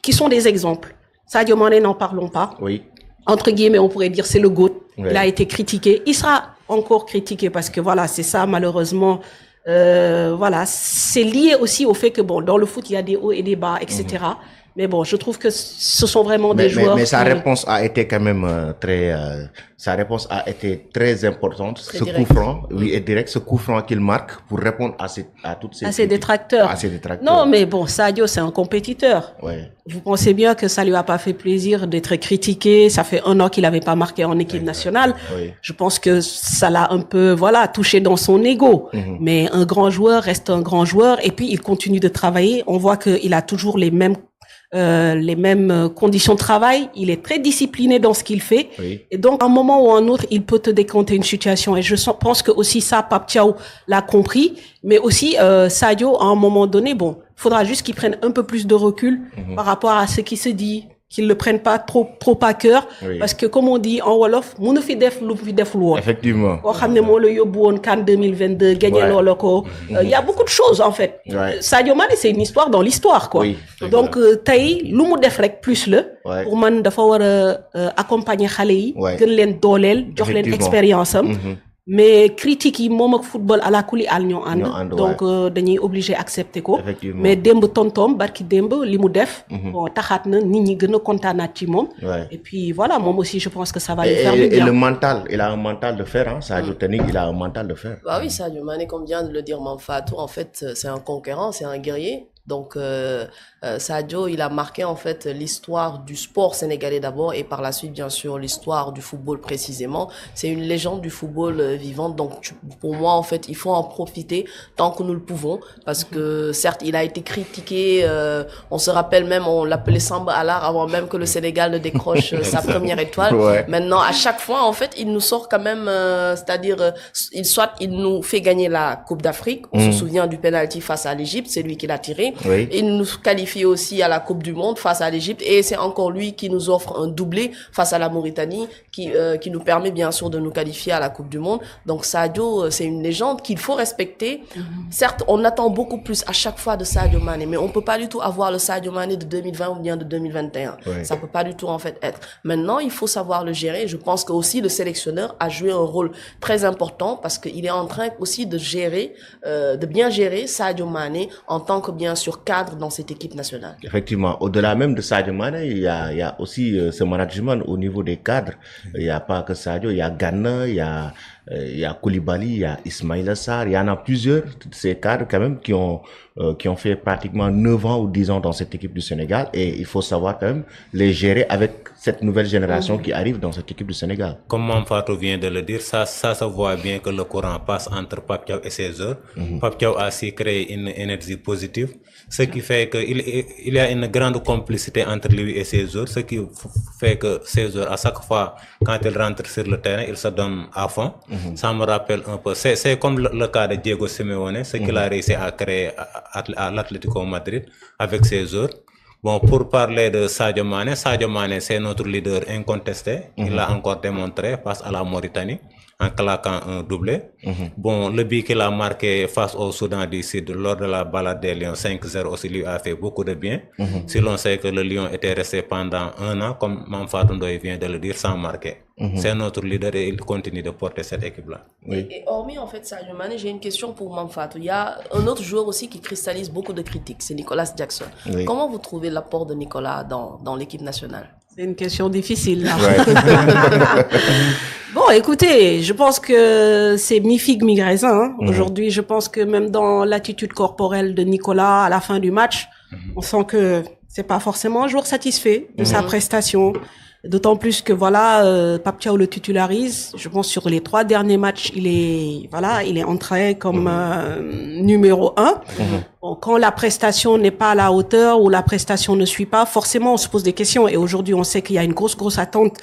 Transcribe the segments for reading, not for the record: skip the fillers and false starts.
qui sont des exemples. Sadio Mané, n'en parlons pas. Oui. Entre guillemets, on pourrait dire c'est le GOAT. Oui. Il a été critiqué. Il sera encore critiqué parce que voilà, c'est ça malheureusement. Voilà, c'est lié aussi au fait que bon, dans le foot, il y a des hauts et des bas, etc. Mais bon, je trouve que ce sont vraiment des joueurs. Mais sa réponse a été quand même sa réponse a été très importante. Très ce direct. coup franc, oui, et direct, ce coup franc qu'il marque pour répondre à toutes ces. À ses détracteurs. À ses détracteurs. Non, mais bon, Sadio, c'est un compétiteur. Ouais. Vous pensez bien que ça lui a pas fait plaisir d'être critiqué. Ça fait 1 an qu'il n'avait pas marqué en équipe nationale. Oui. Je pense que ça l'a un peu, voilà, touché dans son ego. Mais un grand joueur reste un grand joueur. Et puis, il continue de travailler. On voit qu'il a toujours les mêmes conditions de travail. Il est très discipliné dans ce qu'il fait. Oui. Et donc, à un moment ou à un autre, il peut te décanter une situation. Et je pense que aussi ça, Pape Thiaw l'a compris. Mais aussi, Sadio, à un moment donné, bon, faudra juste qu'il prenne un peu plus de recul par rapport à ce qui se dit, qu'il ne le prenne pas trop à cœur. Oui. Parce que, comme on dit en Wolof, mënu fi def lu fi deful woon. Effectivement. Koo xam ne moo la yóbbu woon CAN 2022, gagné Ouais. loola ko. Il y a beaucoup de choses, en fait. Ouais. Sadio Mané, c'est une histoire dans l'histoire, quoi. Oui, Donc, tey, lu mu def rek plus la. Ouais. Pour man, dafa war a accompagner xale yi. Ouais. Gën leen dooleel, jox leen Effectivement. expérience am. Mais critiques yi moom ak football à la kuli al ñoo ànd. Ñoo ànd, Donc, dañuy obligé accepter ko. Effectivement. Mais démb tontom, barki démb, li mu def. Bon, taxaat na nit ñi gën a kontaanaat ci moom. Ouais. Et puis, voilà, moom aussi, je pense que ça va lui Et, faire du et bien. le mental, il a un mental de fer, hein. Sadio Technique, il a un mental de fer. Bah oui, Sadio Mané, comme vient de le dire Manfatou, en fait, c'est un conquérant, c'est un guerrier. Donc, Sadio, il a marqué en fait l'histoire du sport sénégalais d'abord et par la suite, bien sûr, l'histoire du football précisément. C'est une légende du football vivante. Donc, pour moi, en fait, il faut en profiter tant que nous le pouvons parce que certes, il a été critiqué. On se rappelle même, on l'appelait Samba Alar avant même que le Sénégal ne décroche sa première étoile. Ouais. Maintenant, à chaque fois, en fait, il nous sort quand même, c'est-à-dire, il nous fait gagner la Coupe d'Afrique. On se souvient du penalty face à l'Égypte, c'est lui qui l'a tiré. Oui. Il nous qualifie aussi à la Coupe du Monde face à l'Égypte et c'est encore lui qui nous offre un doublé face à la Mauritanie qui nous permet bien sûr de nous qualifier à la Coupe du Monde. Donc Sadio, c'est une légende qu'il faut respecter. Certes, on attend beaucoup plus à chaque fois de Sadio Mané, mais on peut pas du tout avoir le Sadio Mané de 2020 ou bien de 2021. Oui. Ça peut pas du tout en fait être. Maintenant, il faut savoir le gérer. Je pense que aussi le sélectionneur a joué un rôle très important parce qu'il est en train aussi de gérer, de bien gérer Sadio Mané en tant que bien sûr cadre dans cette équipe nationale. Effectivement, au-delà même de Sadio Mané, il y a aussi ce management au niveau des cadres. Il n'y a pas que Sadio, il y a Gana, il y a Koulibaly, il y a Ismaïla Sarr, il y en a plusieurs de ces cadres quand même qui ont fait pratiquement 9 ans ou 10 ans dans cette équipe du Sénégal et il faut savoir quand même les gérer avec cette nouvelle génération qui arrive dans cette équipe du Sénégal. Comme Manfatou vient de le dire, ça se voit bien que le courant passe entre Pape Thiaw et ses joueurs. Pape Thiaw a su créer une énergie positive, ce qui fait qu'il y a une grande complicité entre lui et ses joueurs, ce qui fait que ses joueurs, à chaque fois, quand ils rentrent sur le terrain, ils se donnent à fond. Ça me rappelle un peu, c'est comme le cas de Diego Simeone, ce qu'il a réussi à créer à l'Atlético Madrid avec ses joueurs. Bon, pour parler de Sadio Mané, c'est notre leader incontesté. Il l'a encore démontré face à la Mauritanie en claquant un doublé. Bon, le but qu'il a marqué face au Soudan du Sud lors de la balade des Lions 5-0 aussi lui a fait beaucoup de bien. Si l'on sait que le Lion était resté pendant 1 an, comme Manfatou Ndoye vient de le dire, sans marquer. C'est notre leader et il continue de porter cette équipe-là. Oui. Et hormis en fait Sadio Mané, j'ai une question pour Manfatou. Il y a un autre joueur aussi qui cristallise beaucoup de critiques, c'est Nicolas Jackson. Oui. Comment vous trouvez l'apport de Nicolas dans l'équipe nationale? C'est une question difficile, là. Ouais. Bon, écoutez, je pense que c'est mi-figue, mi-raisin. Hein. Aujourd'hui, je pense que même dans l'attitude corporelle de Nicolas à la fin du match, on sent que c'est pas forcément un joueur satisfait de sa prestation. D'autant plus que voilà, Pape Thiaw le titularise. Je pense sur les 3 derniers matchs, il est entré comme numéro 1. Bon, quand la prestation n'est pas à la hauteur ou la prestation ne suit pas, forcément on se pose des questions. Et aujourd'hui, on sait qu'il y a une grosse attente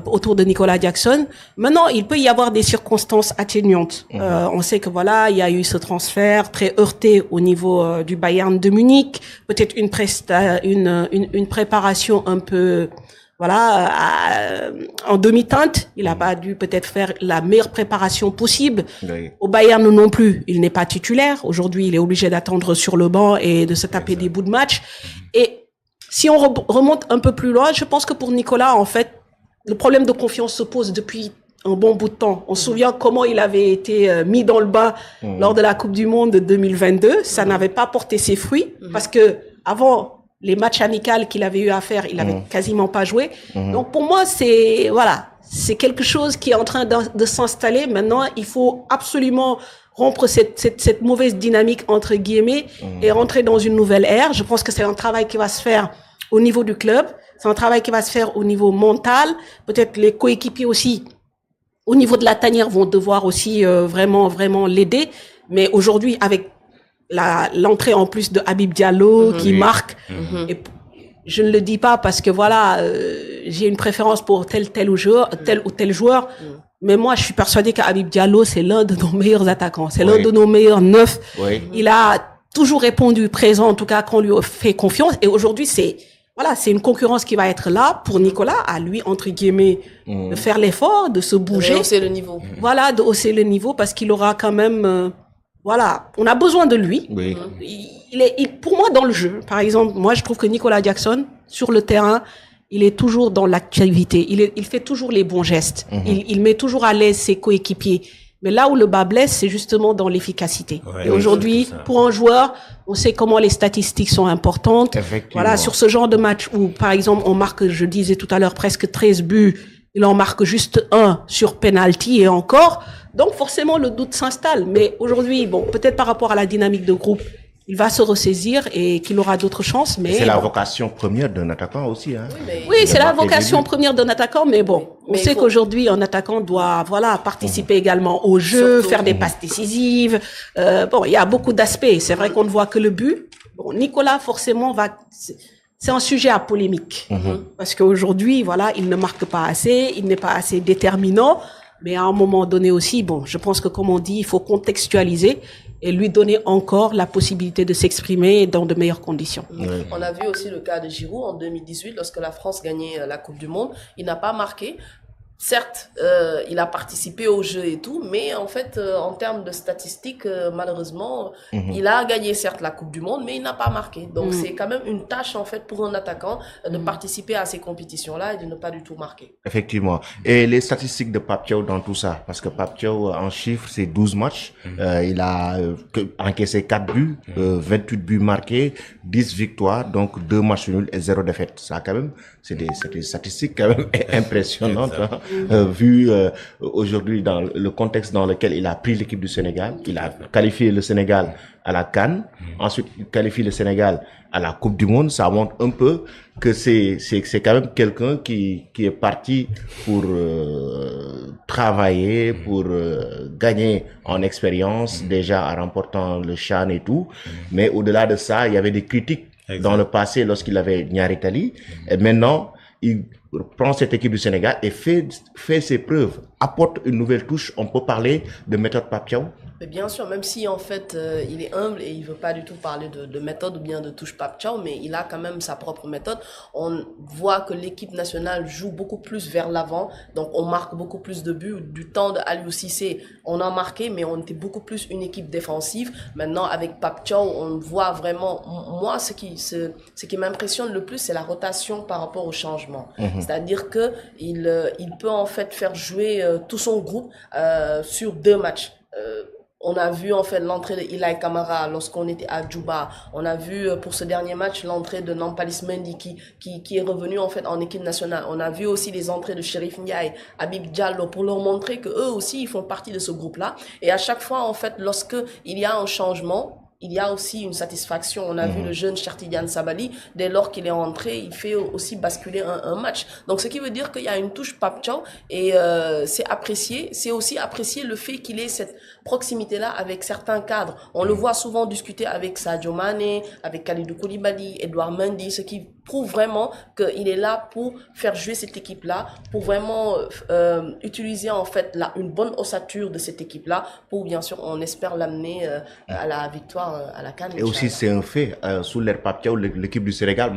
autour de Nicolas Jackson. Maintenant, il peut y avoir des circonstances atténuantes. On sait que voilà, il y a eu ce transfert très heurté au niveau du Bayern de Munich, peut-être une préparation un peu voilà, en demi-teinte. Il n'a pas dû peut-être faire la meilleure préparation possible. Oui. Au Bayern non plus, il n'est pas titulaire. Aujourd'hui, il est obligé d'attendre sur le banc et de se taper des bouts de match. Et si on remonte un peu plus loin, je pense que pour Nicolas, en fait, le problème de confiance se pose depuis un bon bout de temps. On se souvient comment il avait été mis dans le bain lors de la Coupe du Monde de 2022. Ça n'avait pas porté ses fruits parce que avant les matchs amicaux qu'il avait eu à faire, il avait quasiment pas joué. Donc pour moi, c'est quelque chose qui est en train de s'installer. Maintenant, il faut absolument rompre cette mauvaise dynamique entre guillemets et rentrer dans une nouvelle ère. Je pense que c'est un travail qui va se faire au niveau du club. C'est un travail qui va se faire au niveau mental. Peut-être les coéquipiers aussi, au niveau de la tanière, vont devoir aussi vraiment l'aider. Mais aujourd'hui, avec l'entrée en plus de Habib Diallo qui marque, et je ne le dis pas parce que voilà, j'ai une préférence pour tel ou tel joueur. Mais moi, je suis persuadée qu'Habib Diallo, c'est l'un de nos meilleurs attaquants. C'est l'un de nos meilleurs neufs. Oui. Il a toujours répondu présent, en tout cas, quand on lui fait confiance. Et aujourd'hui, c'est une concurrence qui va être là pour Nicolas, à lui, entre guillemets, de faire l'effort, de se bouger. De hausser le niveau. Voilà, de hausser le niveau parce qu'il aura quand même, on a besoin de lui. Oui. Pour moi, dans le jeu, par exemple, moi, je trouve que Nicolas Jackson, sur le terrain, il est toujours dans l'activité. Il fait toujours les bons gestes. Il met toujours à l'aise ses coéquipiers. Mais là où le bas blesse, c'est justement dans l'efficacité. Ouais, et aujourd'hui, pour un joueur, on sait comment les statistiques sont importantes. Voilà, sur ce genre de match où, par exemple, on marque, je disais tout à l'heure, presque 13 buts, il en marque juste un sur penalty et encore. Donc, forcément, le doute s'installe. Mais aujourd'hui, bon, peut-être par rapport à la dynamique de groupe, il va se ressaisir et qu'il aura d'autres chances. Mais c'est la vocation première d'un attaquant aussi, hein. Oui, c'est la vocation première d'un attaquant, mais bon, on sait qu'aujourd'hui, un attaquant doit, participer également au jeu, faire des passes décisives. Il y a beaucoup d'aspects. C'est vrai qu'on ne voit que le but. Bon, Nicolas, forcément, c'est un sujet à polémique. Parce qu'aujourd'hui, il ne marque pas assez, il n'est pas assez déterminant. Mais à un moment donné aussi, je pense que comme on dit, il faut contextualiser et lui donner encore la possibilité de s'exprimer dans de meilleures conditions. On a vu aussi le cas de Giroud en 2018, lorsque la France gagnait la Coupe du Monde. Il n'a pas marqué. Certes, il a participé au jeu et tout, mais en fait, en termes de statistiques, malheureusement, il a gagné certes la Coupe du Monde, mais il n'a pas marqué. Donc c'est quand même une tâche en fait pour un attaquant de participer à ces compétitions-là et de ne pas du tout marquer. Effectivement. Et les statistiques de Pape Thiaw dans tout ça, parce que Pape Thiaw en chiffres, c'est 12 matchs. Il a encaissé 4 buts, 28 buts marqués, 10 victoires, donc 2 matchs nuls et 0 défaite. Ça quand même, c'est des statistiques quand même impressionnantes. Vu aujourd'hui dans le contexte dans lequel il a pris l'équipe du Sénégal, il a qualifié le Sénégal à la CAN, ensuite il qualifie le Sénégal à la Coupe du Monde. Ça montre un peu que c'est quand même quelqu'un qui est parti pour travailler, pour gagner en expérience, déjà en remportant le CHAN et tout. Mais au-delà de ça, il y avait des critiques dans le passé lorsqu'il avait Niary Tally. Et maintenant, il prend cette équipe du Sénégal et fait ses preuves, apporte une nouvelle touche. On peut parler de méthode Pape Thiaw. Mais bien sûr, même si en fait il est humble et il veut pas du tout parler de méthode ou bien de touche Pape Thiaw, mais il a quand même sa propre méthode. On voit que l'équipe nationale joue beaucoup plus vers l'avant, donc on marque beaucoup plus de buts. Du temps de Aliou Cissé, on a marqué, mais on était beaucoup plus une équipe défensive. Maintenant, avec Pape Thiaw, on voit vraiment, moi, ce qui m'impressionne le plus, c'est la rotation par rapport au changement. C'est-à-dire que il peut en fait faire jouer tout son groupe sur 2 matchs. On a vu en fait l'entrée de Ilay Kamara lorsqu'on était à Djouba. On a vu pour ce dernier match l'entrée de Nampalys Mendy qui est revenu en fait en équipe nationale. On a vu aussi les entrées de Chérif Ndiaye, Habib Diallo pour leur montrer que eux aussi ils font partie de ce groupe-là. Et à chaque fois en fait lorsque il y a un changement, il y a aussi une satisfaction. On a vu le jeune Cheikh Tidiane Sabaly, dès lors qu'il est entré, il fait aussi basculer un match. Donc, ce qui veut dire qu'il y a une touche Pape Thiaw et c'est apprécié. C'est aussi apprécié le fait qu'il ait cette proximité-là avec certains cadres. On le voit souvent discuter avec Sadio Mané, avec Kalidou Koulibaly, Edouard Mendy, ce qui prouve vraiment qu'il est là pour faire jouer cette équipe-là, pour vraiment utiliser en fait une bonne ossature de cette équipe-là, pour bien sûr, on espère l'amener à la victoire à la CAN. Et aussi, c'est un fait, sous l'ère Pape Thiaw, l'équipe du Sénégal